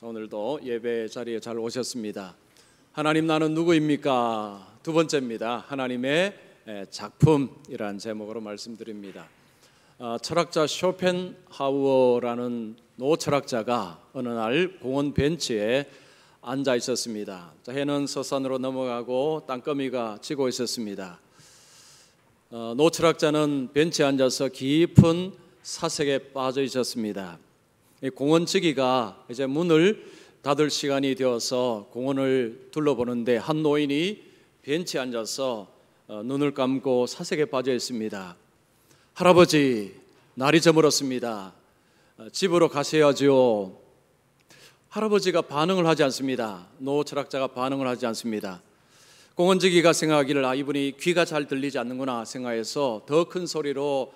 오늘도 예배 자리에 잘 오셨습니다. 하나님 나는 누구입니까? 두 번째입니다. 하나님의 작품이라는 제목으로 말씀드립니다. 철학자 쇼펜하우어라는 노 철학자가 어느 날 공원 벤치에 앉아 있었습니다. 해는 서산으로 넘어가고 땅거미가 지고 있었습니다. 노 철학자는 벤치에 앉아서 깊은 사색에 빠져 있었습니다. 공원 지기가 이제 문을 닫을 시간이 되어서 공원을 둘러보는데 한 노인이 벤치에 앉아서 눈을 감고 사색에 빠져 있습니다. 할아버지, 날이 저물었습니다. 집으로 가셔야지요. 할아버지가 반응을 하지 않습니다. 노 철학자가 반응을 하지 않습니다. 공원지기가 생각하기를 이분이 귀가 잘 들리지 않는구나 생각해서 더 큰 소리로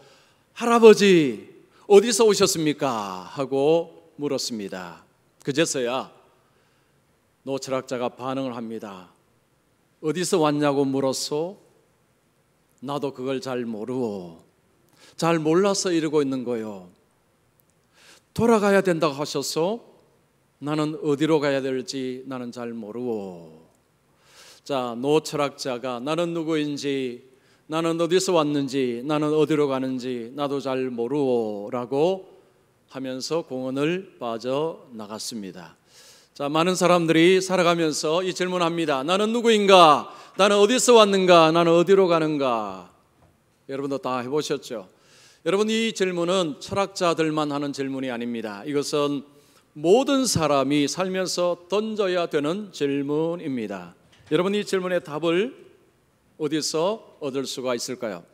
할아버지 어디서 오셨습니까? 하고 물었습니다. 그제서야 노 철학자가 반응을 합니다. 어디서 왔냐고 물었소? 나도 그걸 잘 모르고 잘 몰라서 이러고 있는 거요. 돌아가야 된다고 하셨소? 나는 어디로 가야 될지 나는 잘 모르고. 자, 노 철학자가 나는 누구인지, 나는 어디서 왔는지, 나는 어디로 가는지 나도 잘 모르고 라고 하면서 공원을 빠져나갔습니다. 자, 많은 사람들이 살아가면서 이 질문합니다. 나는 누구인가? 나는 어디서 왔는가? 나는 어디로 가는가? 여러분도 다 해보셨죠? 여러분, 이 질문은 철학자들만 하는 질문이 아닙니다. 이것은 모든 사람이 살면서 던져야 되는 질문입니다. 여러분, 이 질문의 답을 어디서 얻을 수가 있을까요?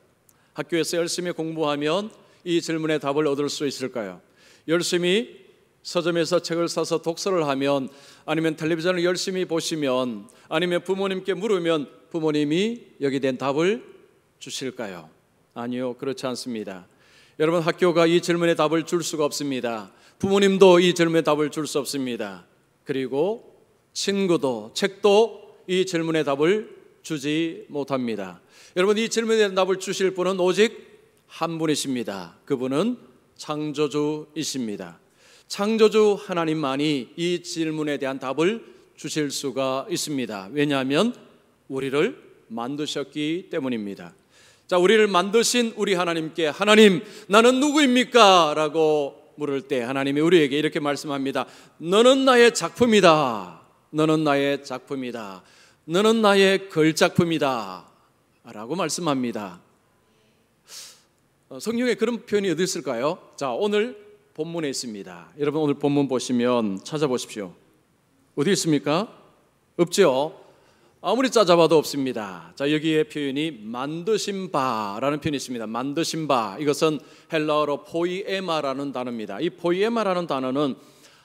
학교에서 열심히 공부하면 이 질문의 답을 얻을 수 있을까요? 열심히 서점에서 책을 사서 독서를 하면, 아니면 텔레비전을 열심히 보시면, 아니면 부모님께 물으면 부모님이 여기에 대한 답을 주실까요? 아니요, 그렇지 않습니다. 여러분, 학교가 이 질문의 답을 줄 수가 없습니다. 부모님도 이 질문의 답을 줄 수 없습니다. 그리고 친구도, 책도 이 질문의 답을 주지 못합니다. 여러분, 이 질문에 대한 답을 주실 분은 오직 한 분이십니다. 그분은 창조주이십니다. 창조주 하나님만이 이 질문에 대한 답을 주실 수가 있습니다. 왜냐하면 우리를 만드셨기 때문입니다. 자, 우리를 만드신 우리 하나님께 하나님, 나는 누구입니까? 라고 물을 때 하나님이 우리에게 이렇게 말씀합니다. 너는 나의 작품이다. 너는 나의 작품이다. 너는 나의 걸작품이다 라고 말씀합니다. 성경에 그런 표현이 어디 있을까요? 자, 오늘 본문에 있습니다. 여러분, 오늘 본문 보시면 찾아보십시오. 어디 있습니까? 없죠? 아무리 찾아봐도 없습니다. 자, 여기에 표현이 만드신 바라는 표현이 있습니다. 만드신 바, 이것은 헬라어로 포이에마라는 단어입니다. 이 포이에마라는 단어는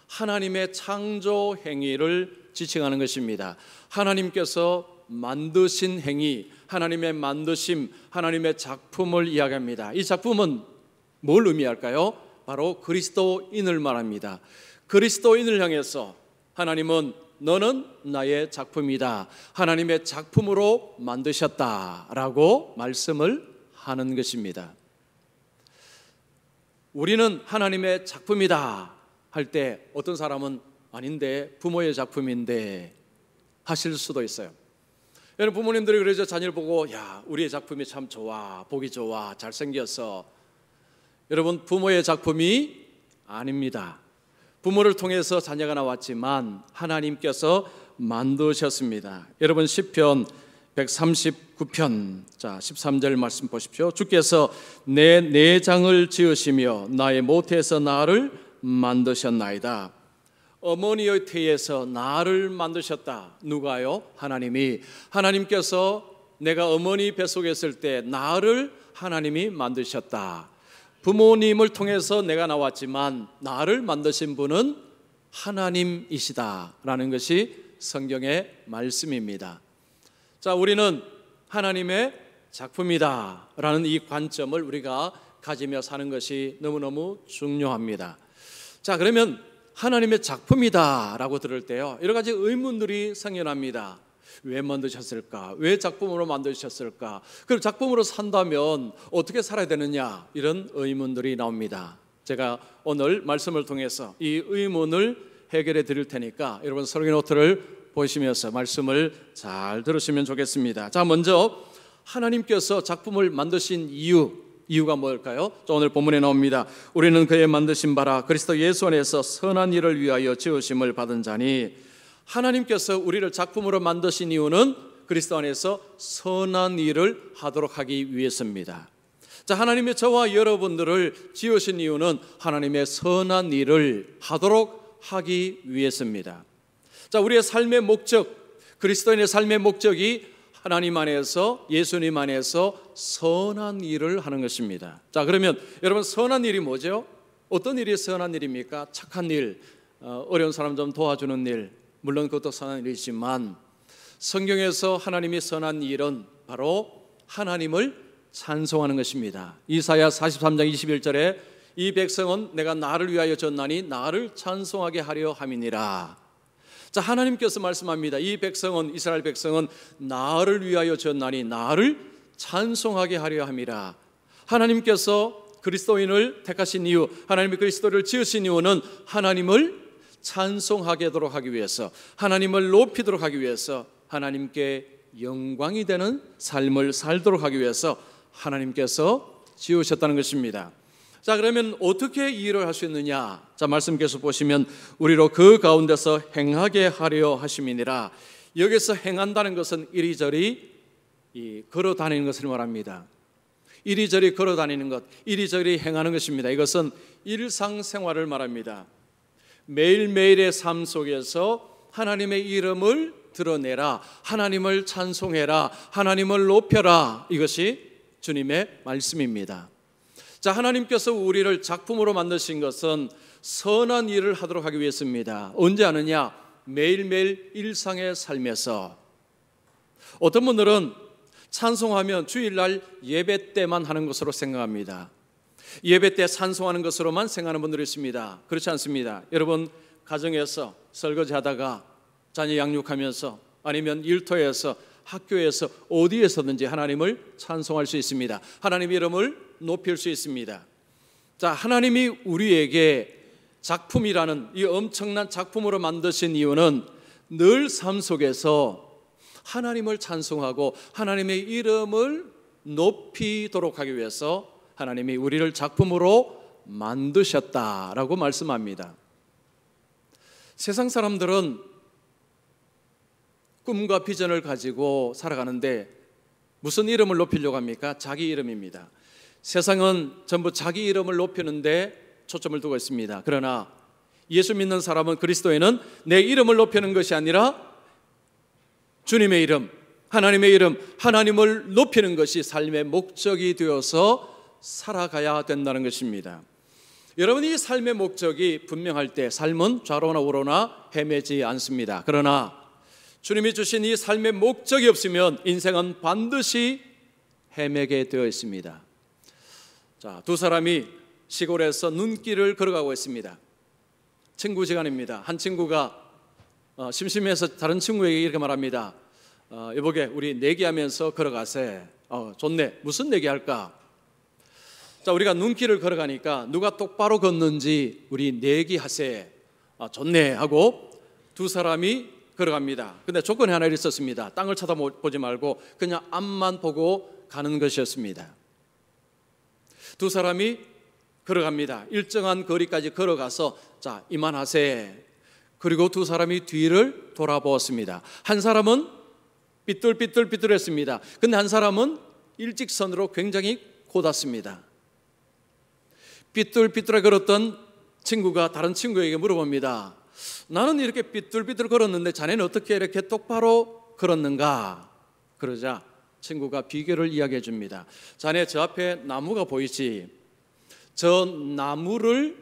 하나님의 창조 행위를 지칭하는 것입니다. 하나님께서 만드신 행위, 하나님의 만드심, 하나님의 작품을 이야기합니다. 이 작품은 뭘 의미할까요? 바로 그리스도인을 말합니다. 그리스도인을 향해서 하나님은 너는 나의 작품이다, 하나님의 작품으로 만드셨다라고 말씀을 하는 것입니다. 우리는 하나님의 작품이다 할 때 어떤 사람은 아닌데 부모의 작품인데 하실 수도 있어요. 여러분, 부모님들이 그러죠. 자녀를 보고 야, 우리의 작품이 참 좋아, 보기 좋아, 잘생겼어. 여러분, 부모의 작품이 아닙니다. 부모를 통해서 자녀가 나왔지만 하나님께서 만드셨습니다. 여러분, 시편 139편 자 13절 말씀 보십시오. 주께서 내 내장을 지으시며 나의 모태에서 나를 만드셨나이다. 어머니의 태에서 나를 만드셨다. 누가요? 하나님이. 하나님께서 내가 어머니 뱃속에 있을 때 나를 하나님이 만드셨다. 부모님을 통해서 내가 나왔지만 나를 만드신 분은 하나님이시다라는 것이 성경의 말씀입니다. 자, 우리는 하나님의 작품이다라는 이 관점을 우리가 가지며 사는 것이 너무너무 중요합니다. 자, 그러면 하나님의 작품이다라고 들을 때요, 여러 가지 의문들이 생겨납니다. 왜 만드셨을까? 왜 작품으로 만드셨을까? 그럼 작품으로 산다면 어떻게 살아야 되느냐? 이런 의문들이 나옵니다. 제가 오늘 말씀을 통해서 이 의문을 해결해 드릴 테니까 여러분 설교 노트를 보시면서 말씀을 잘 들으시면 좋겠습니다. 자, 먼저 하나님께서 작품을 만드신 이유가 뭘까요? 오늘 본문에 나옵니다. 우리는 그의 만드신 바라 그리스도 예수 안에서 선한 일을 위하여 지으심을 받은 자니. 하나님께서 우리를 작품으로 만드신 이유는 그리스도 안에서 선한 일을 하도록 하기 위해서입니다. 자, 하나님의 저와 여러분들을 지으신 이유는 하나님의 선한 일을 하도록 하기 위해서입니다. 자, 우리의 삶의 목적, 그리스도인의 삶의 목적이 하나님 안에서, 예수님 안에서 선한 일을 하는 것입니다. 자, 그러면 여러분, 선한 일이 뭐죠? 어떤 일이 선한 일입니까? 착한 일, 어려운 사람 좀 도와주는 일, 물론 그것도 선한 일이지만 성경에서 하나님이 선한 일은 바로 하나님을 찬송하는 것입니다. 이사야 43장 21절에 이 백성은 내가 나를 위하여 졌나니 나를 찬송하게 하려 함이니라. 자, 하나님께서 말씀합니다. 이 백성은, 이스라엘 백성은 나를 위하여 졌나니 나를 찬송하게 하려 함이라. 하나님께서 그리스도인을 택하신 이유, 하나님이 그리스도를 지으신 이유는 하나님을 찬송하게 하도록 하기 위해서, 하나님을 높이도록 하기 위해서, 하나님께 영광이 되는 삶을 살도록 하기 위해서 하나님께서 지으셨다는 것입니다. 자, 그러면 어떻게 이 일을 할 수 있느냐? 자, 말씀 계속 보시면 우리로 그 가운데서 행하게 하려 하심이니라. 여기서 행한다는 것은 이리저리 걸어 다니는 것을 말합니다. 이리저리 걸어 다니는 것, 이리저리 행하는 것입니다. 이것은 일상생활을 말합니다. 매일매일의 삶 속에서 하나님의 이름을 드러내라, 하나님을 찬송해라, 하나님을 높여라. 이것이 주님의 말씀입니다. 자, 하나님께서 우리를 작품으로 만드신 것은 선한 일을 하도록 하기 위해서입니다. 언제 하느냐? 매일매일 일상의 삶에서. 어떤 분들은 찬송하면 주일날 예배 때만 하는 것으로 생각합니다. 예배 때 찬송하는 것으로만 생각하는 분들이 있습니다. 그렇지 않습니다. 여러분, 가정에서 설거지하다가 자녀 양육하면서 아니면 일터에서, 학교에서, 어디에서든지 하나님을 찬송할 수 있습니다. 하나님 이름을 높일 수 있습니다. 자, 하나님이 우리에게 작품이라는 이 엄청난 작품으로 만드신 이유는 늘 삶 속에서 하나님을 찬송하고 하나님의 이름을 높이도록 하기 위해서 하나님이 우리를 작품으로 만드셨다라고 말씀합니다. 세상 사람들은 꿈과 비전을 가지고 살아가는데 무슨 이름을 높이려고 합니까? 자기 이름입니다. 세상은 전부 자기 이름을 높이는데 초점을 두고 있습니다. 그러나 예수 믿는 사람은, 그리스도인은 내 이름을 높이는 것이 아니라 주님의 이름, 하나님의 이름, 하나님을 높이는 것이 삶의 목적이 되어서 살아가야 된다는 것입니다. 여러분, 이 삶의 목적이 분명할 때 삶은 좌로나 우로나 헤매지 않습니다. 그러나 주님이 주신 이 삶의 목적이 없으면 인생은 반드시 헤매게 되어 있습니다. 자, 두 사람이 시골에서 눈길을 걸어가고 있습니다. 친구지간입니다. 한 친구가 심심해서 다른 친구에게 이렇게 말합니다. 여보게, 우리 내기하면서 걸어가세. 좋네. 무슨 내기할까? 자, 우리가 눈길을 걸어가니까 누가 똑바로 걷는지 우리 내기하세. 좋네 하고 두 사람이 걸어갑니다. 근데 조건이 하나 있었습니다. 땅을 쳐다보지 말고 그냥 앞만 보고 가는 것이었습니다. 두 사람이 걸어갑니다. 일정한 거리까지 걸어가서 자, 이만하세. 그리고 두 사람이 뒤를 돌아보았습니다. 한 사람은 삐뚤삐뚤삐뚤했습니다. 근데 한 사람은 일직선으로 굉장히 곧았습니다. 삐뚤삐뚤하게 걸었던 친구가 다른 친구에게 물어봅니다. 나는 이렇게 삐뚤삐뚤 걸었는데 자네는 어떻게 이렇게 똑바로 걸었는가? 그러자 친구가 비결을 이야기해 줍니다. 자네, 저 앞에 나무가 보이지? 저 나무를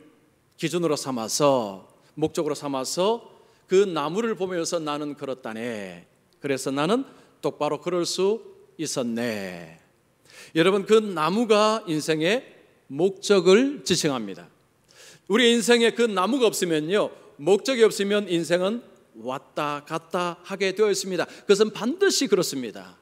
기준으로 삼아서, 목적으로 삼아서 그 나무를 보면서 나는 걸었다네. 그래서 나는 똑바로 걸을 수 있었네. 여러분, 그 나무가 인생의 목적을 지칭합니다. 우리 인생에 그 나무가 없으면요, 목적이 없으면 인생은 왔다 갔다 하게 되어 있습니다. 그것은 반드시 그렇습니다.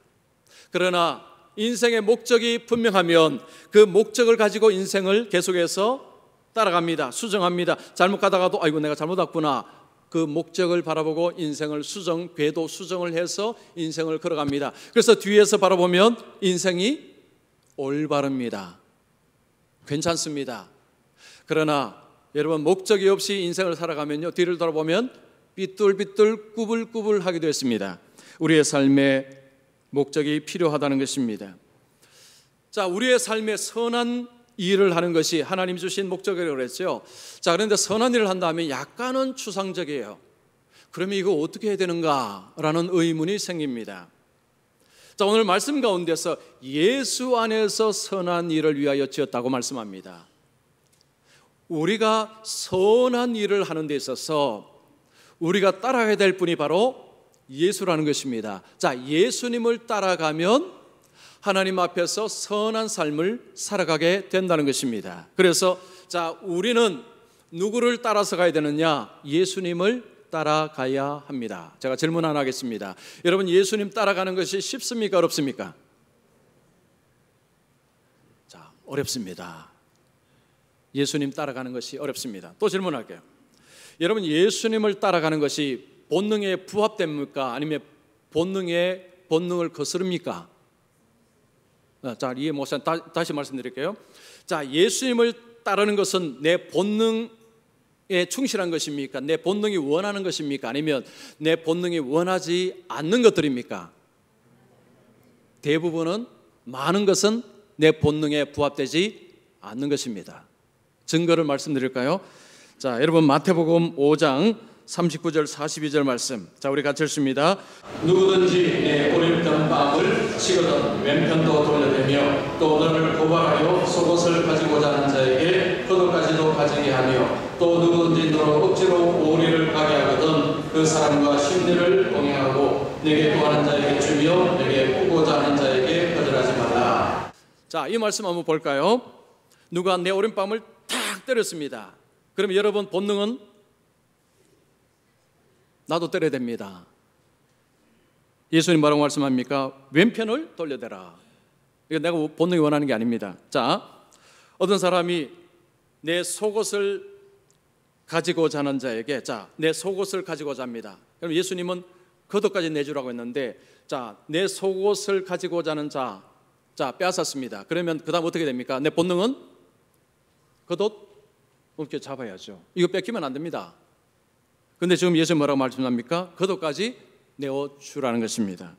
그러나 인생의 목적이 분명하면 그 목적을 가지고 인생을 계속해서 따라갑니다. 수정합니다. 잘못 가다가도 아이고 내가 잘못 왔구나. 그 목적을 바라보고 인생을 궤도 수정을 해서 인생을 걸어갑니다. 그래서 뒤에서 바라보면 인생이 올바릅니다. 괜찮습니다. 그러나 여러분, 목적이 없이 인생을 살아가면요, 뒤를 돌아보면 삐뚤삐뚤 꾸불꾸불하게 됐습니다. 우리의 삶에 목적이 필요하다는 것입니다. 자, 우리의 삶에 선한 일을 하는 것이 하나님 주신 목적이라고 그랬죠. 자, 그런데 선한 일을 한다면 약간은 추상적이에요. 그러면 이거 어떻게 해야 되는가라는 의문이 생깁니다. 자, 오늘 말씀 가운데서 예수 안에서 선한 일을 위하여 지었다고 말씀합니다. 우리가 선한 일을 하는 데 있어서 우리가 따라가야 될 분이 바로 예수라는 것입니다. 자, 예수님을 따라가면 하나님 앞에서 선한 삶을 살아가게 된다는 것입니다. 그래서 자, 우리는 누구를 따라서 가야 되느냐? 예수님을 따라가야 합니다. 제가 질문 하나 하겠습니다. 여러분, 예수님 따라가는 것이 쉽습니까? 어렵습니까? 자, 어렵습니다. 예수님 따라가는 것이 어렵습니다. 또 질문할게요. 여러분, 예수님을 따라가는 것이 본능에 부합됩니까? 아니면 본능을 거스릅니까? 자, 이해 못 다시 말씀드릴게요. 자, 예수님을 따르는 것은 내 본능에 충실한 것입니까? 내 본능이 원하는 것입니까? 아니면 내 본능이 원하지 않는 것들입니까? 대부분은, 많은 것은 내 본능에 부합되지 않는 것입니다. 증거를 말씀드릴까요? 자, 여러분, 마태복음 5장 39절 42절 말씀. 자, 우리 같이 읽습니다. 누구든지 내 오른편 뺨을 치거든 왼편도 돌려대며 또 너를 고발하여 속옷을 가지고자 하는 자에게 겉옷까지도 가지게 하며 또 누구든지 너로 억지로 오리를 가게 하거든 그 사람과 심리를 동행하고 내게 구하는 자에게 주며 내게 꾸고자 하는 자에게 거절하지 말라. 자, 이 말씀 한번 볼까요? 누가 내 오른뺨을 탁 때렸습니다. 그럼 여러분, 본능은 나도 때려야 됩니다. 예수님 뭐라고 말씀합니까? 왼편을 돌려대라. 이거 내가 본능이 원하는 게 아닙니다. 자, 어떤 사람이 내 속옷을 가지고자 하는 자에게, 자, 내 속옷을 가지고자 합니다. 그럼 예수님은 겉옷까지 내주라고 했는데, 자, 내 속옷을 가지고자 하는 자, 빼앗았습니다. 그러면 그 다음 어떻게 됩니까? 내 본능은 겉옷 이렇게 잡아야죠. 이거 뺏기면 안 됩니다. 근데 지금 예수님 뭐라고 말씀합니까? 겉옷까지 내어주라는 것입니다.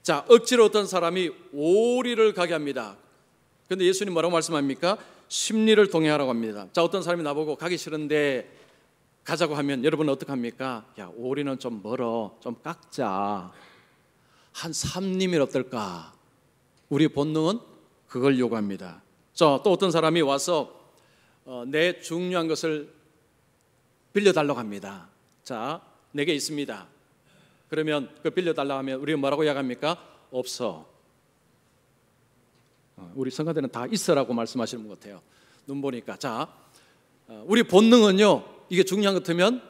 자, 억지로 어떤 사람이 오리를 가게 합니다. 근데 예수님 뭐라고 말씀합니까? 심리를 동행하라고 합니다. 자, 어떤 사람이 나보고 가기 싫은데 가자고 하면 여러분은 어떻게 합니까? 야, 오리는 좀 멀어, 좀 깎자. 한 3리미터 어떨까? 우리 본능은 그걸 요구합니다. 자, 또 어떤 사람이 와서 내 중요한 것을 빌려달라고 합니다. 자, 내게 있습니다. 그러면 그 빌려달라고 하면 우리가 뭐라고 이야기합니까? 없어. 우리 성가대는 다 있어라고 말씀하시는 것 같아요. 눈 보니까. 자, 우리 본능은요, 이게 중요한 것 같으면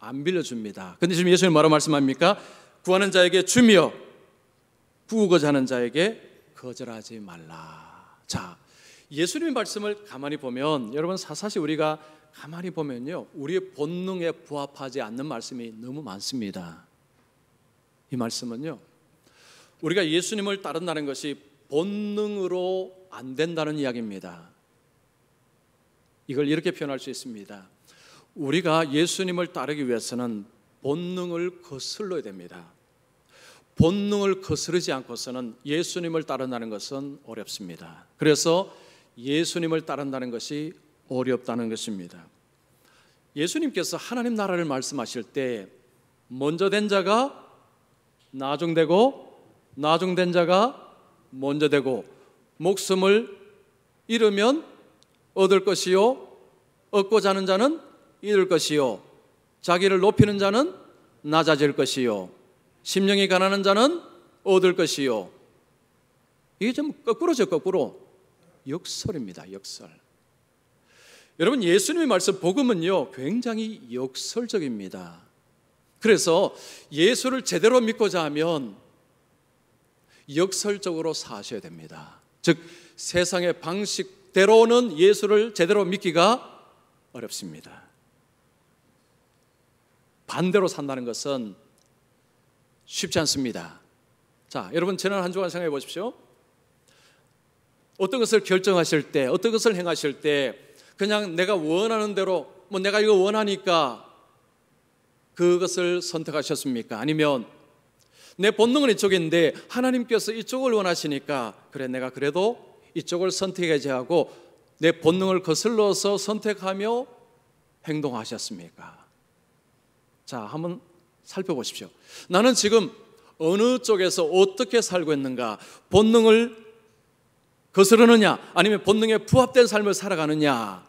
안 빌려줍니다. 근데 지금 예수님 뭐라고 말씀합니까? 구하는 자에게 주며 구우고자 하는 자에게 거절하지 말라. 자, 예수님의 말씀을 가만히 보면, 여러분, 사실 우리가 가만히 보면요, 우리의 본능에 부합하지 않는 말씀이 너무 많습니다. 이 말씀은요, 우리가 예수님을 따른다는 것이 본능으로 안 된다는 이야기입니다. 이걸 이렇게 표현할 수 있습니다. 우리가 예수님을 따르기 위해서는 본능을 거슬러야 됩니다. 본능을 거스르지 않고서는 예수님을 따른다는 것은 어렵습니다. 그래서 예수님을 따른다는 것이 어렵다는 것입니다. 예수님께서 하나님 나라를 말씀하실 때 먼저 된 자가 나중되고 나중된 자가 먼저 되고 목숨을 잃으면 얻을 것이요 얻고자 하는 자는 잃을 것이요 자기를 높이는 자는 낮아질 것이요 심령이 가난한 자는 얻을 것이요. 이게 좀 거꾸로죠. 거꾸로 역설입니다. 역설. 여러분, 예수님의 말씀 복음은요 굉장히 역설적입니다. 그래서 예수를 제대로 믿고자 하면 역설적으로 사셔야 됩니다. 즉 세상의 방식대로는 예수를 제대로 믿기가 어렵습니다. 반대로 산다는 것은 쉽지 않습니다. 자, 여러분 지난 한 주간 생각해 보십시오. 어떤 것을 결정하실 때, 어떤 것을 행하실 때 그냥 내가 원하는 대로 내가 이거 원하니까 그것을 선택하셨습니까? 아니면 내 본능은 이쪽인데 하나님께서 이쪽을 원하시니까 그래 내가 그래도 이쪽을 선택해야지 하고 내 본능을 거슬러서 선택하며 행동하셨습니까? 자, 한번 살펴보십시오. 나는 지금 어느 쪽에서 어떻게 살고 있는가? 본능을 거스르느냐 아니면 본능에 부합된 삶을 살아가느냐,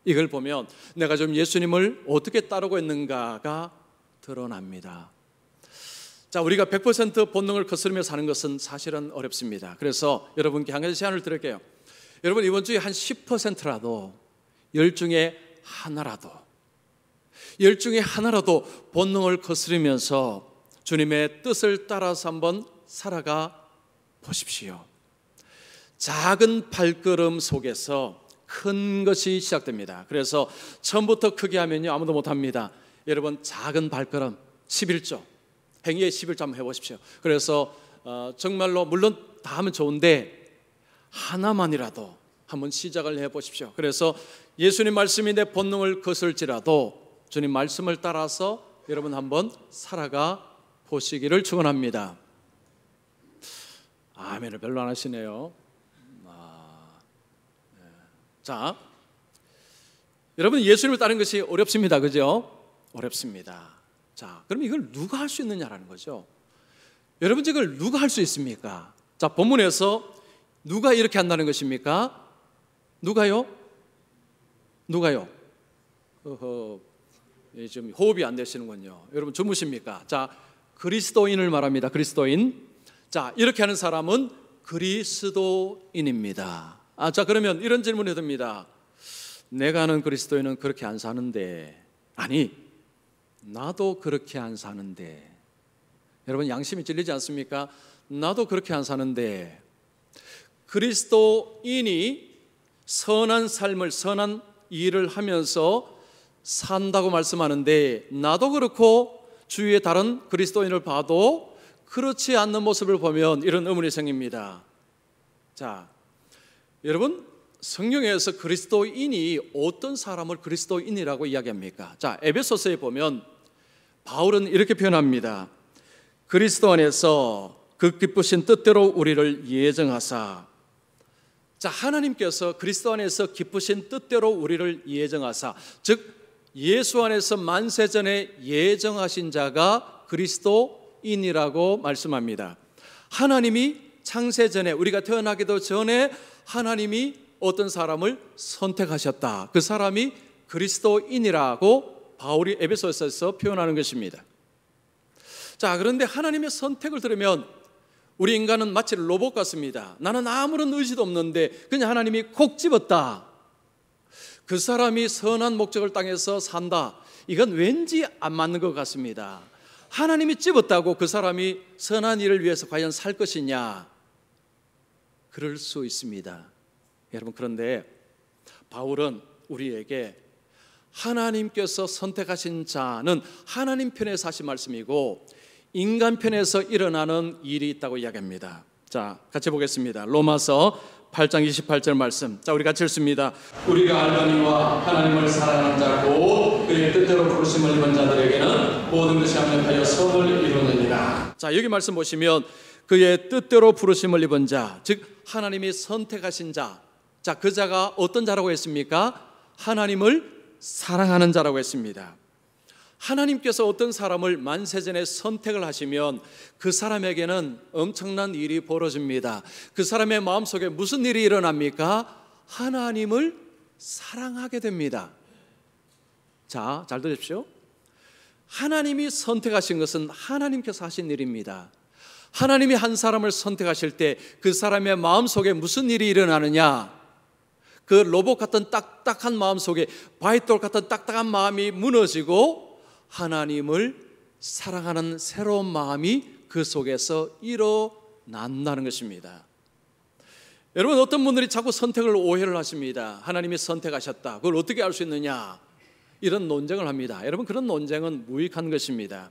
이걸 보면 내가 좀 예수님을 어떻게 따르고 있는가가 드러납니다. 자, 우리가 100% 본능을 거스르며 사는 것은 사실은 어렵습니다. 그래서 여러분께 한 가지 제안을 드릴게요. 여러분 이번 주에 한 10%라도 10 중에 하나라도 본능을 거스르면서 주님의 뜻을 따라서 한번 살아가 보십시오. 작은 발걸음 속에서 큰 것이 시작됩니다. 그래서 처음부터 크게 하면요 아무도 못합니다. 여러분 작은 발걸음 11조 행위의 11조 한번 해보십시오. 그래서 정말로 물론 다 하면 좋은데 하나만이라도 한번 시작을 해보십시오. 그래서 예수님 말씀이 내 본능을 거슬지라도 주님 말씀을 따라서 여러분 한번 살아가 보시기를 축원합니다. 아멘을 별로 안 하시네요. 자, 여러분 예수님을 따르는 것이 어렵습니다. 그죠? 어렵습니다. 자, 그럼 이걸 누가 할 수 있느냐라는 거죠. 여러분 이걸 누가 할 수 있습니까? 자, 본문에서 누가 이렇게 한다는 것입니까? 누가요? 지금 호흡이 안 되시는군요. 여러분 주무십니까? 자, 그리스도인을 말합니다. 그리스도인. 자, 이렇게 하는 사람은 그리스도인입니다. 자, 그러면 이런 질문이 듭니다. 내가 아는 그리스도인은 그렇게 안 사는데, 아니 나도 그렇게 안 사는데, 여러분 양심이 찔리지 않습니까? 나도 그렇게 안 사는데 그리스도인이 선한 삶을, 선한 일을 하면서 산다고 말씀하는데 나도 그렇고 주위의 다른 그리스도인을 봐도 그렇지 않는 모습을 보면 이런 의문이 생깁니다. 자, 여러분 성경에서 그리스도인이 어떤 사람을 그리스도인이라고 이야기합니까? 자, 에베소서에 보면 바울은 이렇게 표현합니다. 그리스도 안에서 그 기쁘신 뜻대로 우리를 예정하사. 자, 하나님께서 그리스도 안에서 기쁘신 뜻대로 우리를 예정하사, 즉 예수 안에서 만세전에 예정하신 자가 그리스도인이라고 말씀합니다. 하나님이 창세전에, 우리가 태어나기도 전에 하나님이 어떤 사람을 선택하셨다. 그 사람이 그리스도인이라고 바울이 에베소서에서 표현하는 것입니다. 자, 그런데 하나님의 선택을 들으면 우리 인간은 마치 로봇 같습니다. 나는 아무런 의지도 없는데 그냥 하나님이 콕 집었다. 그 사람이 선한 목적을 땅에서 산다. 이건 왠지 안 맞는 것 같습니다. 하나님이 집었다고 그 사람이 선한 일을 위해서 과연 살 것이냐? 그럴 수 있습니다. 여러분, 그런데 바울은 우리에게 하나님께서 선택하신 자는 하나님 편에서 하신 말씀이고 인간 편에서 일어나는 일이 있다고 이야기합니다. 자, 같이 보겠습니다. 로마서 8장 28절 말씀. 자, 우리 같이 읽습니다. 우리가 알거니와 하나님을 사랑하는 자고 그의 뜻대로 부르심을 입은 자들에게는 모든 것이 합력하여 선을 이루느니라. 자, 여기 말씀 보시면 그의 뜻대로 부르심을 입은 자, 즉 하나님이 선택하신 자. 자, 그 자가 어떤 자라고 했습니까? 하나님을 사랑하는 자라고 했습니다. 하나님께서 어떤 사람을 만세전에 선택을 하시면 그 사람에게는 엄청난 일이 벌어집니다. 그 사람의 마음속에 무슨 일이 일어납니까? 하나님을 사랑하게 됩니다. 자, 잘 들으십시오. 하나님이 선택하신 것은 하나님께서 하신 일입니다. 하나님이 한 사람을 선택하실 때 그 사람의 마음속에 무슨 일이 일어나느냐? 그 로봇 같은 딱딱한 마음 속에 바위돌 같은 딱딱한 마음이 무너지고 하나님을 사랑하는 새로운 마음이 그 속에서 일어난다는 것입니다. 여러분, 어떤 분들이 자꾸 선택을 오해를 하십니다. 하나님이 선택하셨다. 그걸 어떻게 알 수 있느냐? 이런 논쟁을 합니다. 여러분, 그런 논쟁은 무익한 것입니다.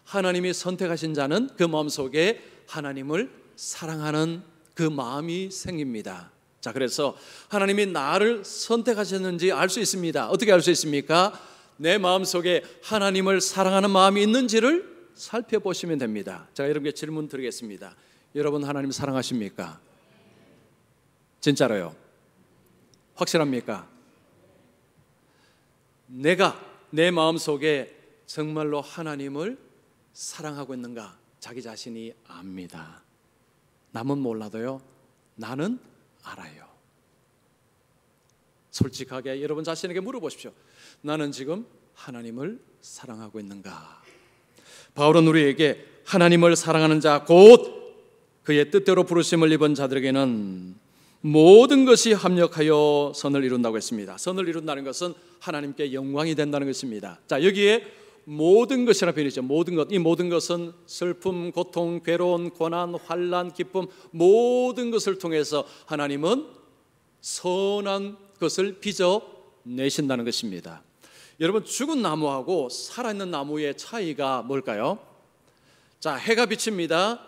하나님이 선택하신 자는 그 마음속에 하나님을 사랑하는 그 마음이 생깁니다. 자, 그래서 하나님이 나를 선택하셨는지 알 수 있습니다. 어떻게 알 수 있습니까? 내 마음속에 하나님을 사랑하는 마음이 있는지를 살펴보시면 됩니다. 제가 여러분께 질문 드리겠습니다. 여러분, 하나님 사랑하십니까? 진짜로요? 확실합니까? 내가 내 마음속에 정말로 하나님을 사랑하고 있는가? 자기 자신이 압니다. 남은 몰라도요, 나는 알아요. 솔직하게 여러분 자신에게 물어보십시오. 나는 지금 하나님을 사랑하고 있는가? 바울은 우리에게 하나님을 사랑하는 자, 곧 그의 뜻대로 부르심을 입은 자들에게는 모든 것이 합력하여 선을 이룬다고 했습니다. 선을 이룬다는 것은 하나님께 영광이 된다는 것입니다. 자, 여기에 모든 것이라는 표현이죠. 모든 것. 이 모든 것은 슬픔, 고통, 괴로움, 고난, 환난, 기쁨, 모든 것을 통해서 하나님은 선한 것을 빚어 내신다는 것입니다. 여러분, 죽은 나무하고 살아있는 나무의 차이가 뭘까요? 자, 해가 비칩니다.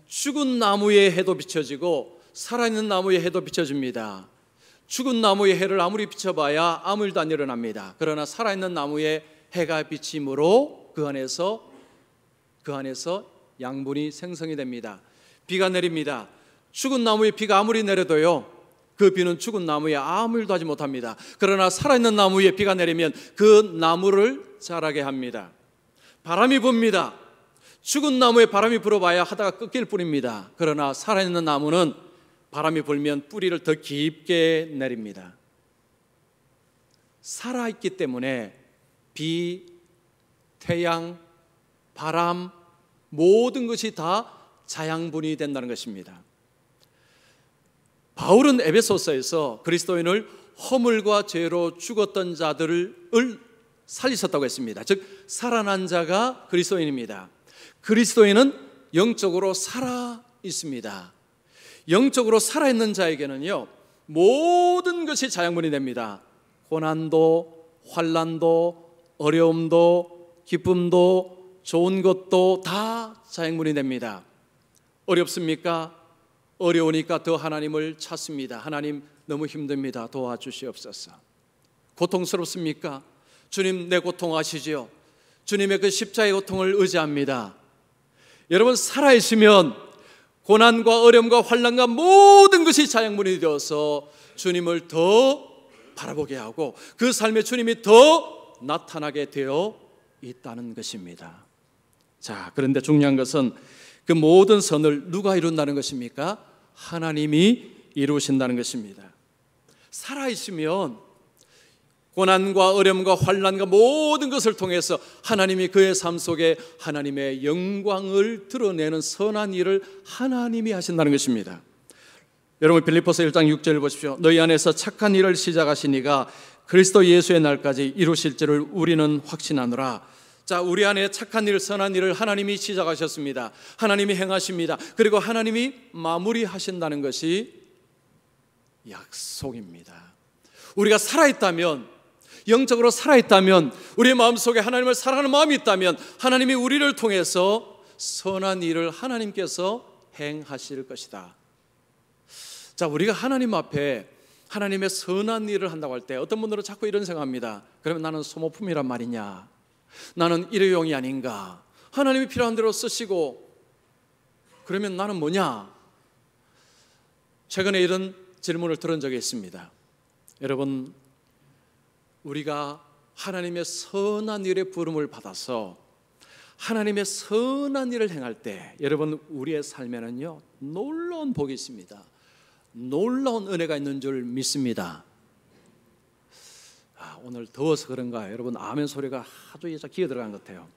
죽은 나무의 해도 비춰지고 살아있는 나무의 해도 비춰집니다. 죽은 나무의 해를 아무리 비춰봐야 아무 일도 안 일어납니다. 그러나 살아있는 나무의 해가 비침으로 그 안에서 양분이 생성이 됩니다. 비가 내립니다. 죽은 나무에 비가 아무리 내려도요, 그 비는 죽은 나무에 아무 일도 하지 못합니다. 그러나 살아있는 나무에 비가 내리면 그 나무를 자라게 합니다. 바람이 붑니다. 죽은 나무에 바람이 불어봐야 하다가 꺾일 뿐입니다. 그러나 살아있는 나무는 바람이 불면 뿌리를 더 깊게 내립니다. 살아있기 때문에 비, 태양, 바람, 모든 것이 다 자양분이 된다는 것입니다. 바울은 에베소서에서 그리스도인을 허물과 죄로 죽었던 자들을 살리셨다고 했습니다. 즉, 살아난 자가 그리스도인입니다. 그리스도인은 영적으로 살아 있습니다. 영적으로 살아있는 자에게는요, 모든 것이 자양분이 됩니다. 고난도, 환난도, 어려움도, 기쁨도, 좋은 것도 다 자양분이 됩니다. 어렵습니까? 어려우니까 더 하나님을 찾습니다. 하나님, 너무 힘듭니다. 도와주시옵소서. 고통스럽습니까? 주님, 내 고통 아시지요? 주님의 그 십자가의 고통을 의지합니다. 여러분, 살아있으면 고난과 어려움과 환난과 모든 것이 자양분이 되어서 주님을 더 바라보게 하고 그 삶에 주님이 더 나타나게 되어 있다는 것입니다. 자, 그런데 중요한 것은 그 모든 선을 누가 이룬다는 것입니까? 하나님이 이루신다는 것입니다. 살아있으면 고난과 어려움과 환난과 모든 것을 통해서 하나님이 그의 삶 속에 하나님의 영광을 드러내는 선한 일을 하나님이 하신다는 것입니다. 여러분, 빌립보서 1장 6절을 보십시오. 너희 안에서 착한 일을 시작하신 이가 그리스도 예수의 날까지 이루실 줄을 우리는 확신하노라. 자, 우리 안에 착한 일, 선한 일을 하나님이 시작하셨습니다. 하나님이 행하십니다. 그리고 하나님이 마무리하신다는 것이 약속입니다. 우리가 살아있다면, 영적으로 살아있다면, 우리의 마음속에 하나님을 사랑하는 마음이 있다면 하나님이 우리를 통해서 선한 일을 하나님께서 행하실 것이다. 자, 우리가 하나님 앞에 하나님의 선한 일을 한다고 할 때 어떤 분들은 자꾸 이런 생각합니다. 그러면 나는 소모품이란 말이냐? 나는 일회용이 아닌가? 하나님이 필요한 대로 쓰시고 그러면 나는 뭐냐? 최근에 이런 질문을 들은 적이 있습니다. 여러분, 우리가 하나님의 선한 일의 부름을 받아서 하나님의 선한 일을 행할 때 여러분, 우리의 삶에는요, 놀라운 복이 있습니다. 놀라운 은혜가 있는 줄 믿습니다. 오늘 더워서 그런가 여러분, 아멘 소리가 아주 귀에 들어간 것 같아요.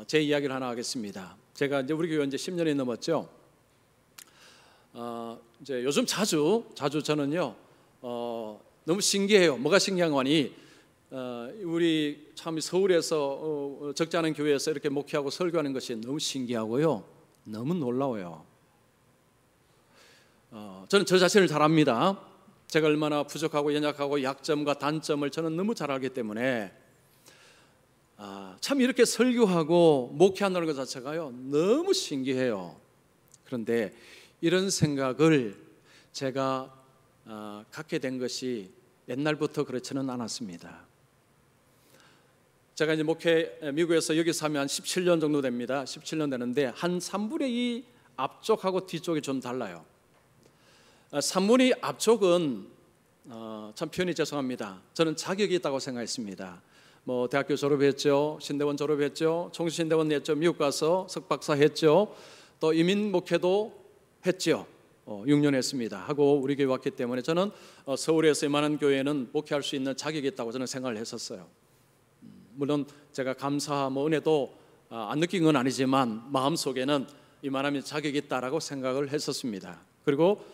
제 이야기를 하나 하겠습니다. 제가 이제 우리 교회 이제 10년이 넘었죠. 이제 요즘 자주 저는요, 너무 신기해요. 뭐가 신기한 거니? 우리 참 서울에서 적지 않은 교회에서 이렇게 목회하고 설교하는 것이 너무 신기하고요, 너무 놀라워요. 저는 저 자신을 잘 압니다. 제가 얼마나 부족하고 연약하고 약점과 단점을 저는 너무 잘 알기 때문에 참 이렇게 설교하고 목회한다는 것 자체가요 너무 신기해요. 그런데 이런 생각을 제가 갖게 된 것이 옛날부터 그렇지는 않았습니다. 제가 이제 미국에서 여기 사면 한 17년 정도 됩니다. 17년 되는데 한 3분의 2 앞쪽하고 뒤쪽이 좀 달라요. 3분의 2 앞쪽은 참 표현이 죄송합니다. 저는 자격이 있다고 생각했습니다. 뭐 대학교 졸업했죠, 신대원 졸업했죠, 총신대원 했죠, 미국 가서 석박사 했죠, 또 이민 목회도 했죠. 6년 했습니다. 하고 우리 교회 왔기 때문에 저는 서울에서 이만한 교회는 목회할 수 있는 자격이 있다고 저는 생각을 했었어요. 물론 제가 감사 은혜도 안 느낀 건 아니지만 마음속에는 이만하면 자격이 있다라고 생각을 했었습니다. 그리고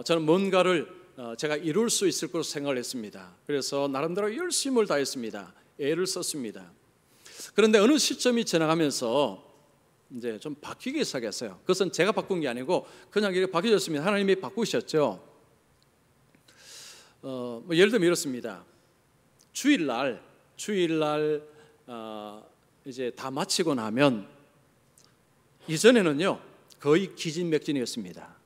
저는 뭔가를 제가 이룰 수 있을 것으로 생각을 했습니다. 그래서 나름대로 열심을 다했습니다. 애를 썼습니다. 그런데 어느 시점이 지나가면서 이제 좀 바뀌기 시작했어요. 그것은 제가 바꾼 게 아니고 그냥 이렇게 바뀌어졌습니다. 하나님이 바꾸셨죠. 뭐 예를 들면 이렇습니다. 주일날 이제 다 마치고 나면 이전에는요 거의 기진맥진이었습니다.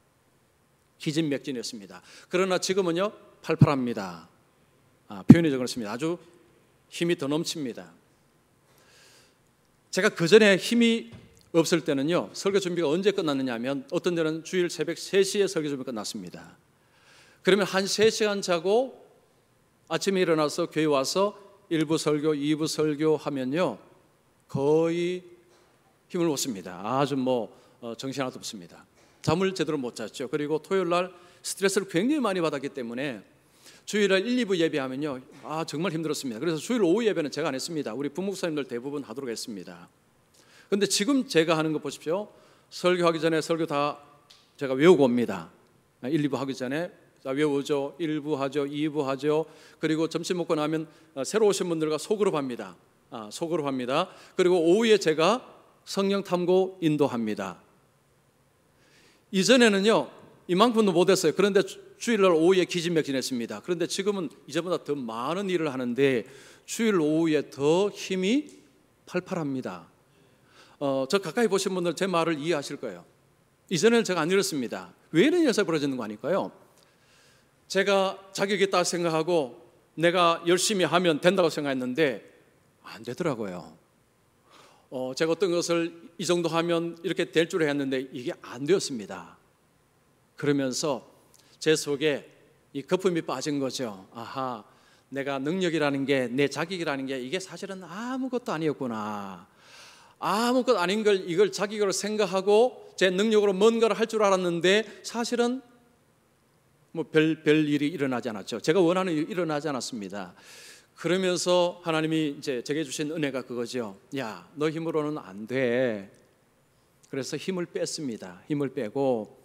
그러나 지금은요 팔팔합니다. 표현이 그렇습니다. 아주 힘이 더 넘칩니다. 제가 그 전에 힘이 없을 때는요 설교 준비가 언제 끝났느냐 하면 어떤 때는 주일 새벽 3시에 설교 준비가 끝났습니다. 그러면 한 3시간 자고 아침에 일어나서 교회 와서 1부 설교, 2부 설교 하면요 거의 힘을 못 씁니다. 아주 정신 하나도 없습니다. 잠을 제대로 못 잤죠. 그리고 토요일 날 스트레스를 굉장히 많이 받았기 때문에 주일날 1, 2부 예배하면요 정말 힘들었습니다. 그래서 주일 오후 예배는 제가 안 했습니다. 우리 부목사님들 대부분 하도록 했습니다. 그런데 지금 제가 하는 거 보십시오. 설교하기 전에 설교 다 제가 외우고 옵니다. 1, 2부 하기 전에 외우죠. 1부 하죠, 2부 하죠. 그리고 점심 먹고 나면 새로 오신 분들과 소그룹 합니다. 그리고 오후에 제가 성령 탐구 인도합니다. 이전에는요 이만큼도 못했어요. 그런데 주일날 오후에 기진맥진했습니다. 그런데 지금은 이제보다 더 많은 일을 하는데 주일 오후에 더 힘이 팔팔합니다. 저 가까이 보신 분들 제 말을 이해하실 거예요. 이전에는 제가 안 이랬습니다. 왜 이런 현상이 벌어지는 거 아닐까요? 제가 자격이 있다 생각하고 내가 열심히 하면 된다고 생각했는데 안 되더라고요. 제가 어떤 것을 이 정도 하면 이렇게 될 줄 했는데 이게 안 되었습니다. 그러면서 제 속에 이 거품이 빠진 거죠. 아하, 내가 능력이라는 게, 내 자격이라는 게 이게 사실은 아무것도 아니었구나. 아무것도 아닌 걸 이걸 자격으로 생각하고 제 능력으로 뭔가를 할 줄 알았는데 사실은 별 일이 일어나지 않았죠. 제가 원하는 일이 일어나지 않았습니다. 그러면서 하나님이 이제 제게 주신 은혜가 그거죠. 야, 너 힘으로는 안 돼. 그래서 힘을 뺐습니다. 힘을 빼고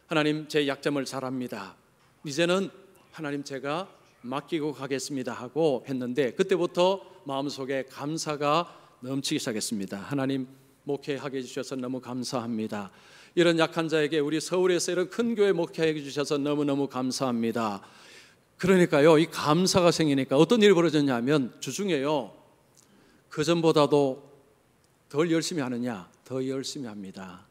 하나님 제 약점을 잘 압니다. 이제는 하나님 제가 맡기고 가겠습니다 하고 했는데 그때부터 마음속에 감사가 넘치기 시작했습니다. 하나님 목회하게 해주셔서 너무 감사합니다. 이런 약한 자에게 우리 서울에서 이런 큰 교회 목회하게 해주셔서 너무너무 감사합니다. 그러니까요 이 감사가 생기니까 어떤 일이 벌어졌냐면 주중에요 그전보다도 덜 열심히 하느냐? 더 열심히 합니다.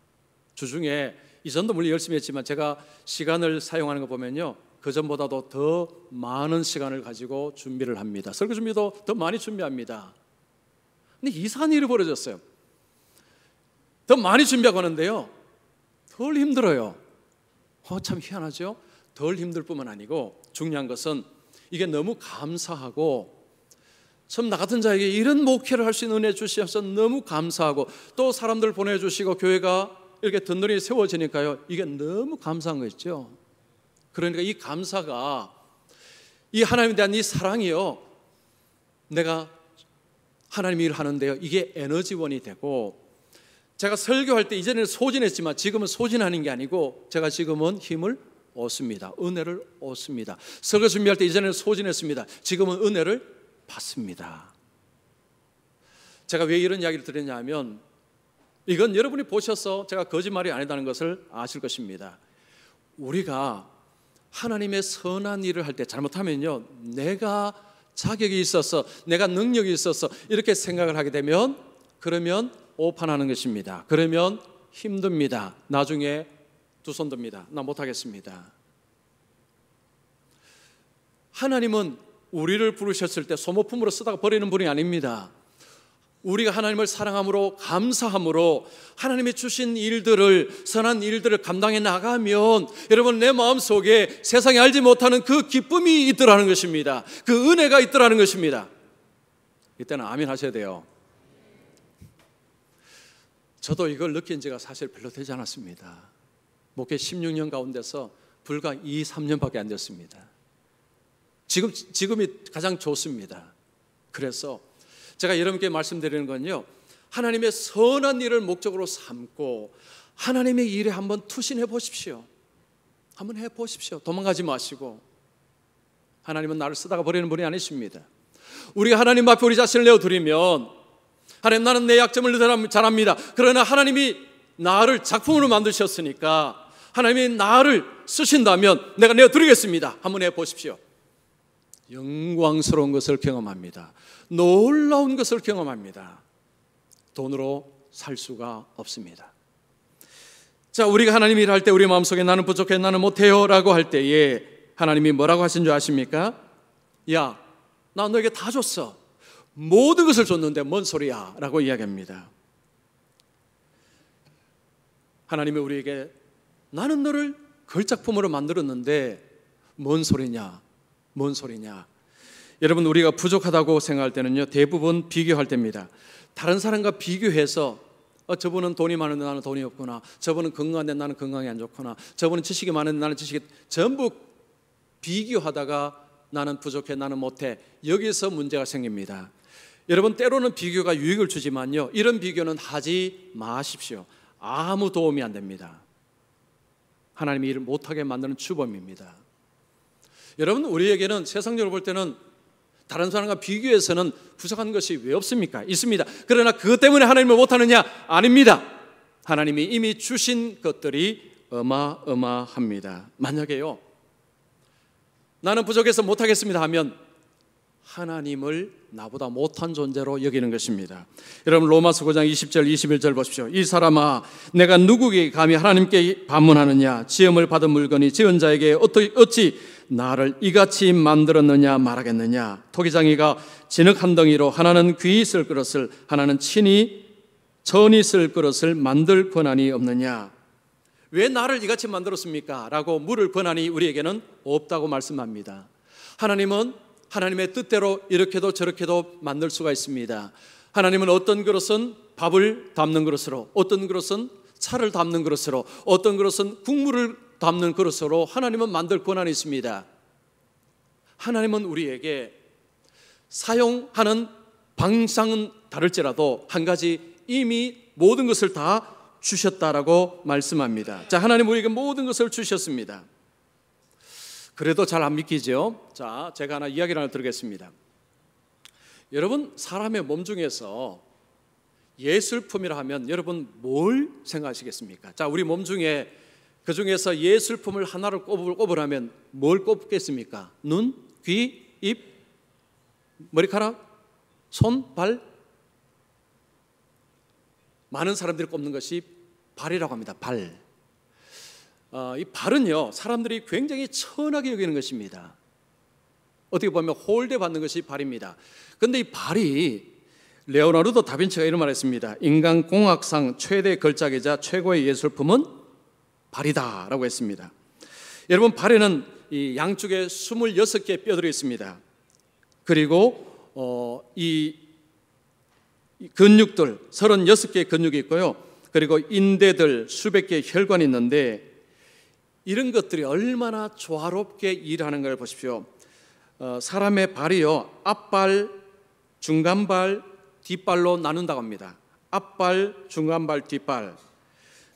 주중에 이전도 물론 열심히 했지만 제가 시간을 사용하는 거 보면요 그전보다도 더 많은 시간을 가지고 준비를 합니다. 설교 준비도 더 많이 준비합니다. 근데 이상한 일이 벌어졌어요. 더 많이 준비하고 하는데요 덜 힘들어요. 참 희한하죠? 덜 힘들 뿐만 아니고 중요한 것은 이게 너무 감사하고 참 나 같은 자에게 이런 목회를 할 수 있는 은혜 주셔서 너무 감사하고 또 사람들 보내주시고 교회가 이렇게 든든히 세워지니까요 이게 너무 감사한 거 있죠. 그러니까 이 감사가 이 하나님에 대한 이 사랑이요 내가 하나님 일을 하는데요 이게 에너지원이 되고 제가 설교할 때 이전에는 소진했지만 지금은 소진하는 게 아니고 제가 지금은 힘을 얻습니다. 은혜를 얻습니다. 설교 준비할 때 이전에는 소진했습니다. 지금은 은혜를 받습니다. 제가 왜 이런 이야기를 드렸냐 하면 이건 여러분이 보셔서 제가 거짓말이 아니다는 것을 아실 것입니다. 우리가 하나님의 선한 일을 할 때 잘못하면요, 내가 자격이 있어서, 내가 능력이 있어서 이렇게 생각을 하게 되면, 그러면 오판하는 것입니다. 그러면 힘듭니다. 나중에 두 손 듭니다. 나 못하겠습니다. 하나님은 우리를 부르셨을 때 소모품으로 쓰다가 버리는 분이 아닙니다. 우리가 하나님을 사랑함으로, 감사함으로 하나님이 주신 일들을, 선한 일들을 감당해 나가면 여러분, 내 마음속에 세상이 알지 못하는 그 기쁨이 있더라는 것입니다. 그 은혜가 있더라는 것입니다. 이때는 아멘 하셔야 돼요. 저도 이걸 느낀 지가 사실 별로 되지 않았습니다. 목회 16년 가운데서 불과 2, 3년밖에 안 됐습니다. 지금이 가장 좋습니다. 그래서 제가 여러분께 말씀드리는 건요, 하나님의 선한 일을 목적으로 삼고 하나님의 일에 한번 투신해 보십시오. 한번 해 보십시오. 도망가지 마시고. 하나님은 나를 쓰다가 버리는 분이 아니십니다. 우리가 하나님 앞에 우리 자신을 내어드리면, 하나님, 나는 내 약점을 잘합니다. 그러나 하나님이 나를 작품으로 만드셨으니까 하나님이 나를 쓰신다면 내가 내어드리겠습니다. 한번 해 보십시오. 영광스러운 것을 경험합니다. 놀라운 것을 경험합니다. 돈으로 살 수가 없습니다. 자, 우리가 하나님 일을 할 때 우리 마음속에 나는 부족해, 나는 못해요 라고 할 때에 하나님이 뭐라고 하신 줄 아십니까? 야, 나 너에게 다 줬어. 모든 것을 줬는데 뭔 소리야 라고 이야기합니다. 하나님이 우리에게 나는 너를 걸작품으로 만들었는데 뭔 소리냐, 뭔 소리냐. 여러분, 우리가 부족하다고 생각할 때는요, 대부분 비교할 때입니다. 다른 사람과 비교해서 저분은 돈이 많은데 나는 돈이 없구나, 저분은 건강한데 나는 건강이 안 좋구나, 저분은 지식이 많은데 나는 지식이, 전부 비교하다가 나는 부족해, 나는 못해, 여기서 문제가 생깁니다. 여러분, 때로는 비교가 유익을 주지만요, 이런 비교는 하지 마십시오. 아무 도움이 안 됩니다. 하나님이 일을 못하게 만드는 주범입니다. 여러분, 우리에게는 세상적으로 볼 때는 다른 사람과 비교해서는 부족한 것이 왜 없습니까? 있습니다. 그러나 그것 때문에 하나님을 못하느냐? 아닙니다. 하나님이 이미 주신 것들이 어마어마합니다. 만약에요, 나는 부족해서 못하겠습니다 하면 하나님을 나보다 못한 존재로 여기는 것입니다. 여러분, 로마서 9장 20절 21절 보십시오. 이 사람아, 내가 누구에게 감히 하나님께 반문하느냐? 지음을 받은 물건이 지은 자에게 어찌 나를 이같이 만들었느냐 말하겠느냐? 토기장이가 진흙 한 덩이로 하나는 귀히 쓸 그릇을, 하나는 천이 쓸 그릇을 만들 권한이 없느냐? 왜 나를 이같이 만들었습니까? 라고 물을 권한이 우리에게는 없다고 말씀합니다. 하나님은 하나님의 뜻대로 이렇게도 저렇게도 만들 수가 있습니다. 하나님은 어떤 그릇은 밥을 담는 그릇으로, 어떤 그릇은 차를 담는 그릇으로, 어떤 그릇은 국물을 담는 그릇으로 하나님은 만들 권한이 있습니다. 하나님은 우리에게 사용하는 방향은 다를지라도 한 가지 이미 모든 것을 다 주셨다라고 말씀합니다. 자, 하나님 우리에게 모든 것을 주셨습니다. 그래도 잘 안 믿기죠? 자, 제가 하나 이야기를 하나 드리겠습니다. 여러분, 사람의 몸 중에서 예술품이라 하면 여러분 뭘 생각하시겠습니까? 자, 우리 몸 중에 그 중에서 예술품을 하나를 꼽으라면 뭘 꼽겠습니까? 눈, 귀, 입, 머리카락, 손, 발? 많은 사람들이 꼽는 것이 발이라고 합니다. 발. 이 발은요, 사람들이 굉장히 천하게 여기는 것입니다. 어떻게 보면 홀대받는 것이 발입니다. 그런데 이 발이, 레오나르도 다빈치가 이런 말을 했습니다. 인간 공학상 최대 걸작이자 최고의 예술품은 발이다 라고 했습니다. 여러분, 발에는 이 양쪽에 26개의 뼈들이 있습니다. 그리고 이 근육들 36개의 근육이 있고요. 그리고 인대들 수백 개의 혈관이 있는데 이런 것들이 얼마나 조화롭게 일하는 걸 보십시오. 사람의 발이요, 앞발, 중간발, 뒷발로 나눈다고 합니다. 앞발, 중간발, 뒷발.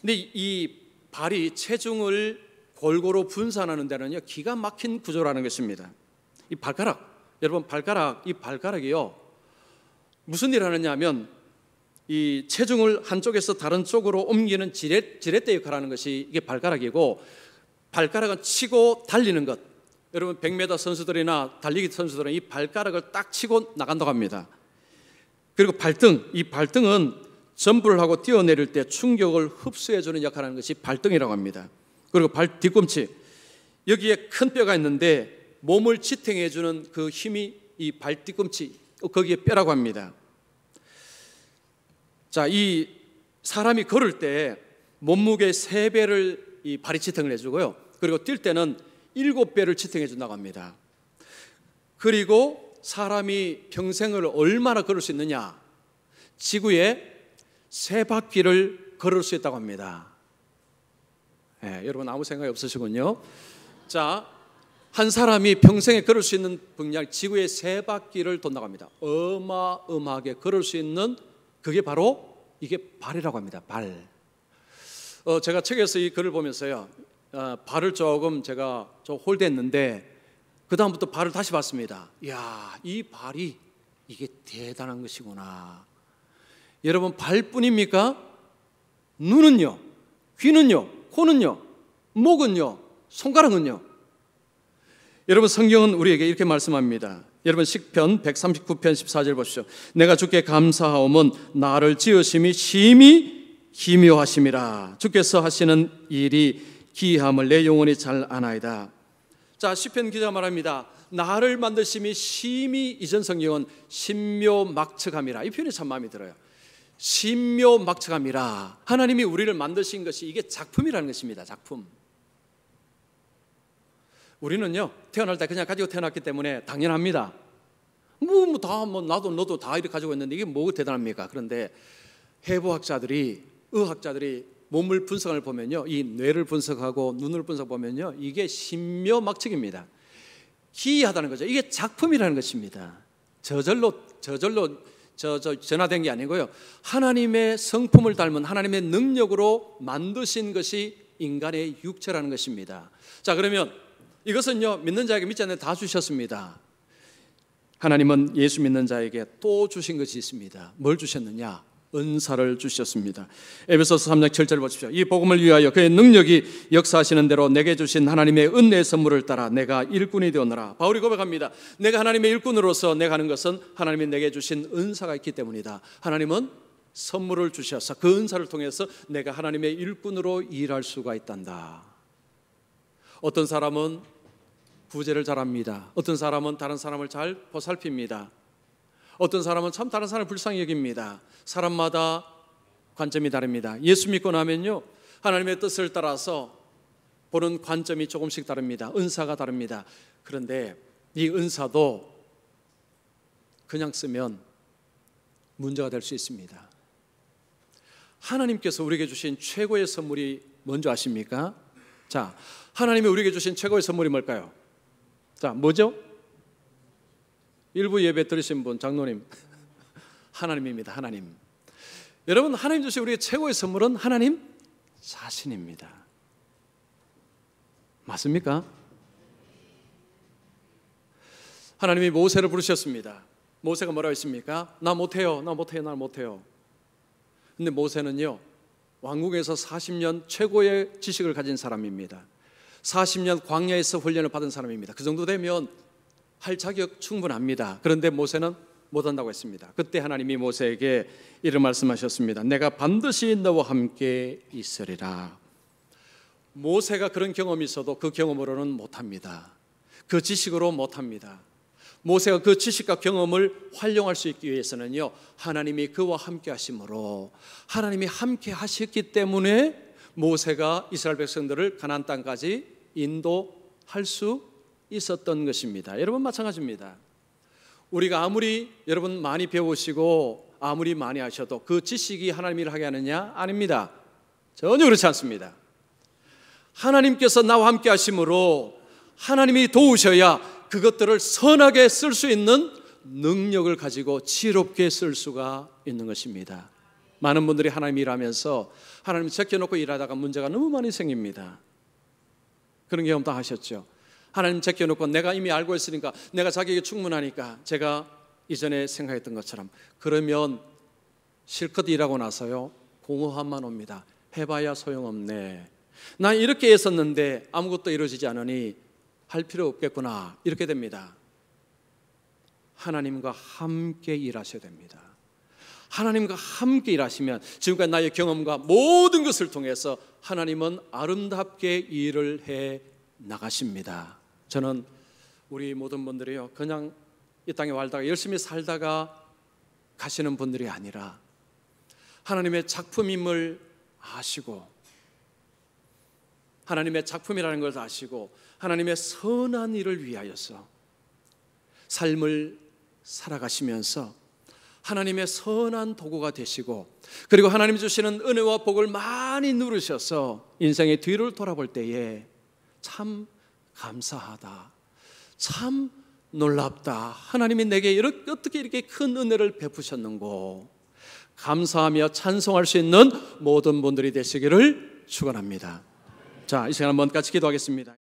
근데 이 발이 체중을 골고루 분산하는 데는요, 기가 막힌 구조라는 것입니다. 이 발가락, 여러분 이 발가락이요, 무슨 일을 하느냐 하면 이 체중을 한쪽에서 다른 쪽으로 옮기는 지렛대 역할을 하는 것이 이게 발가락이고, 발가락은 치고 달리는 것. 여러분 100m 선수들이나 달리기 선수들은 이 발가락을 딱 치고 나간다고 합니다. 그리고 발등, 이 발등은 점프를 하고 뛰어내릴 때 충격을 흡수해주는 역할을 하는 것이 발등이라고 합니다. 그리고 발 뒤꿈치, 여기에 큰 뼈가 있는데 몸을 지탱해주는 그 힘이 이 발 뒤꿈치, 거기에 뼈라고 합니다. 자, 이 사람이 걸을 때 몸무게 3배를 이 발이 지탱을 해주고요. 그리고 뛸 때는 7배를 지탱해 준다고 합니다. 그리고 사람이 평생을 얼마나 걸을 수 있느냐? 지구에 3바퀴를 걸을 수 있다고 합니다. 여러분 아무 생각이 없으시군요. 자, 한 사람이 평생에 걸을 수 있는 분량, 지구의 3바퀴를 돈다고 합니다. 어마어마하게 걸을 수 있는, 그게 바로 이게 발이라고 합니다. 발. 제가 책에서 이 글을 보면서요, 발을 조금 제가 좀 홀대했는데 그 다음부터 발을 다시 봤습니다. 이야, 이 발이 이게 대단한 것이구나. 여러분 발뿐입니까? 눈은요, 귀는요, 코는요, 목은요, 손가락은요. 여러분 성경은 우리에게 이렇게 말씀합니다. 여러분 시편 139편 14절 보십시오. 내가 주께 감사하오면 나를 지으심이 심히 기묘하심이라. 주께서 하시는 일이 기이함을 내 영혼이 잘 아나이다. 자, 시편 기자 말합니다. 나를 만드심이 심히, 이전 성경은 신묘막측함이라. 이 표현이 참 마음에 들어요. 신묘막측함이라. 하나님이 우리를 만드신 것이 이게 작품이라는 것입니다. 작품. 우리는요 태어날 때 그냥 가지고 태어났기 때문에 당연합니다. 나도 너도 다 이렇게 가지고 있는데 이게 뭐가 대단합니까? 그런데 해부학자들이, 의학자들이 몸을 분석을 보면요, 이 뇌를 분석하고 눈을 분석 보면요, 이게 신묘막측입니다. 기이하다는 거죠. 이게 작품이라는 것입니다. 저절로 전화된 게 아니고요, 하나님의 성품을 닮은 하나님의 능력으로 만드신 것이 인간의 육체라는 것입니다. 자, 그러면 이것은요 믿는 자에게 믿지 않는 다 주셨습니다. 하나님은 예수 믿는 자에게 또 주신 것이 있습니다. 뭘 주셨느냐? 은사를 주셨습니다. 에베소서 3장 7절 보십시오. 이 복음을 위하여 그의 능력이 역사하시는 대로 내게 주신 하나님의 은혜의 선물을 따라 내가 일꾼이 되었노라. 바울이 고백합니다. 내가 하나님의 일꾼으로서 내가 하는 것은 하나님이 내게 주신 은사가 있기 때문이다. 하나님은 선물을 주셔서 그 은사를 통해서 내가 하나님의 일꾼으로 일할 수가 있단다. 어떤 사람은 구제를 잘합니다. 어떤 사람은 다른 사람을 잘 보살핍니다. 어떤 사람은 참 다른 사람을 불쌍히 여깁니다. 사람마다 관점이 다릅니다. 예수 믿고 나면요 하나님의 뜻을 따라서 보는 관점이 조금씩 다릅니다. 은사가 다릅니다. 그런데 이 은사도 그냥 쓰면 문제가 될 수 있습니다. 하나님께서 우리에게 주신 최고의 선물이 뭔지 아십니까? 자, 하나님이 우리에게 주신 최고의 선물이 뭘까요? 자, 뭐죠? 일부 예배 들으신 분, 장로님, 하나님입니다. 하나님. 여러분, 하나님 주신 우리의 최고의 선물은 하나님 자신입니다. 맞습니까? 하나님이 모세를 부르셨습니다. 모세가 뭐라고 했습니까? 나 못해요. 나 못해요. 근데 모세는요 왕궁에서 40년 최고의 지식을 가진 사람입니다. 40년 광야에서 훈련을 받은 사람입니다. 그 정도 되면 할 자격 충분합니다. 그런데 모세는 못한다고 했습니다. 그때 하나님이 모세에게 이런 말씀하셨습니다. 내가 반드시 너와 함께 있으리라. 모세가 그런 경험이 있어도 그 경험으로는 못합니다. 그 지식으로 못합니다. 모세가 그 지식과 경험을 활용할 수 있기 위해서는요 하나님이 그와 함께 하심으로, 하나님이 함께 하셨기 때문에 모세가 이스라엘 백성들을 가나안 땅까지 인도할 수 있었던 것입니다. 여러분 마찬가지입니다. 우리가 아무리 여러분 많이 배우시고 아무리 많이 하셔도 그 지식이 하나님 일을 하게 하느냐? 아닙니다. 전혀 그렇지 않습니다. 하나님께서 나와 함께 하심으로 하나님이 도우셔야 그것들을 선하게 쓸 수 있는 능력을 가지고 지혜롭게 쓸 수가 있는 것입니다. 많은 분들이 하나님 일하면서 하나님 제껴놓고 일하다가 문제가 너무 많이 생깁니다. 그런 경험 다 하셨죠. 하나님 제껴놓고 내가 이미 알고 있으니까, 내가 자격이 충분하니까, 제가 이전에 생각했던 것처럼, 그러면 실컷 일하고 나서요 공허함만 옵니다. 해봐야 소용없네. 나 이렇게 애썼는데 아무것도 이루어지지 않으니 할 필요 없겠구나, 이렇게 됩니다. 하나님과 함께 일하셔야 됩니다. 하나님과 함께 일하시면 지금까지 나의 경험과 모든 것을 통해서 하나님은 아름답게 일을 해 나가십니다. 저는 우리 모든 분들이요, 그냥 이 땅에 살다가 열심히 살다가 가시는 분들이 아니라 하나님의 작품임을 아시고, 하나님의 작품이라는 걸 아시고 하나님의 선한 일을 위하여서 삶을 살아가시면서 하나님의 선한 도구가 되시고, 그리고 하나님 주시는 은혜와 복을 많이 누르셔서 인생의 뒤를 돌아볼 때에 참 감사하다, 참 놀랍다, 하나님이 내게 어떻게 이렇게 큰 은혜를 베푸셨는고 감사하며 찬송할 수 있는 모든 분들이 되시기를 축원합니다. 자, 이 시간 한번 같이 기도하겠습니다.